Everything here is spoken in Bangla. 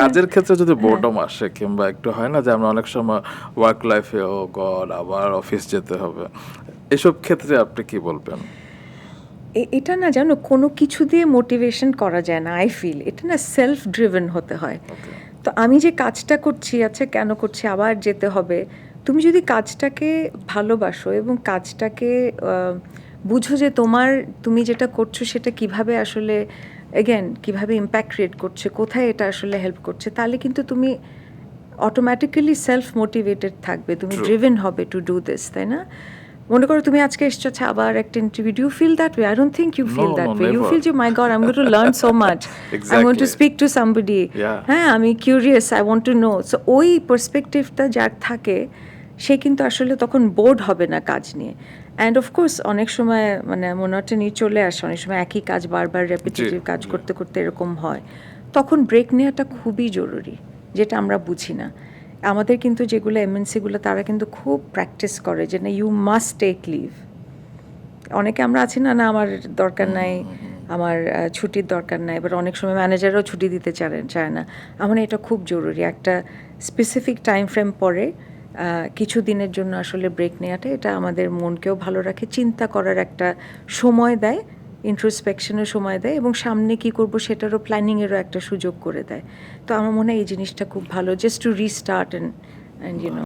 কাজের ক্ষেত্রে যদি বোর্ডম আসে কিংবা একটু হয় না যে আমরা অনেক সময় ওয়ার্ক লাইফে ও গড আবার অফিস যেতে হবে, এসব ক্ষেত্রে আপনি কি বলবেন? এটা না জানো কোনো কিছু দিয়ে মোটিভেশন করা যায় না, আই ফিল এটা না সেলফ ড্রিভেন হতে হয়। ওকে। তো আমি যে কাজটা করছি আচ্ছা কেন করছি আবার যেতে হবে, তুমি যদি কাজটাকে ভালোবাসো এবং কাজটাকে বুঝো যে তুমি যেটা করছো সেটা কিভাবে আসলে এগেন কিভাবে ইম্প্যাক্ট ক্রিয়েট করছে, কোথায় এটা আসলে হেল্প করছে, তাহলে কিন্তু তুমি অটোমেটিক্যালি সেলফ মোটিভেটেড থাকবে, তুমি True. ড্রিভেন হবে টু ডু দিস, তাই না? মনে করো তুমি আজকে এসছো আচ্ছা আবার একটা interview, do you feel that way? I don't think you feel No, that no, way, you never. Feel যে my god I am going to learn so much, I want to Exactly. Speak to somebody, Yeah. হ্যাঁ আমি curious, I want to know. So ওই পার্সপেক্টিভটা যার থাকে সে কিন্তু আসলে তখন বোর্ড হবে না কাজ নিয়ে। অ্যান্ড অফকোর্স অনেক সময় মানে মনোটনি চলে আসে, অনেক সময় একই কাজ বারবার রেপিটেটিভ কাজ জি। করতে করতে এরকম হয়, তখন ব্রেক নেওয়াটা খুবই জরুরি, যেটা আমরা বুঝি না। আমাদের কিন্তু যেগুলো এমএনসিগুলো তারা কিন্তু খুব প্র্যাকটিস করে যে না ইউ মাস্ট টেক লিভ। অনেকে আমরা আছি না না আমার দরকার নাই, আমার ছুটির দরকার নাই, এবার অনেক সময় ম্যানেজাররাও ছুটি দিতে চায় না। আমার এটা খুব জরুরি, একটা স্পেসিফিক টাইম ফ্রেম পরে কিছু দিনের জন্য আসলে ব্রেক নেওয়াটা, এটা আমাদের মনকেও ভালো রাখে, চিন্তা করার একটা সময় দেয়, ইন্ট্রোস্পেকশনের সময় দেয়, এবং সামনে কি করব সেটারও প্ল্যানিংয়েরও একটা সুযোগ করে দেয়। তো আমার মনে হয় এই জিনিসটা খুব ভালো, just to restart and you no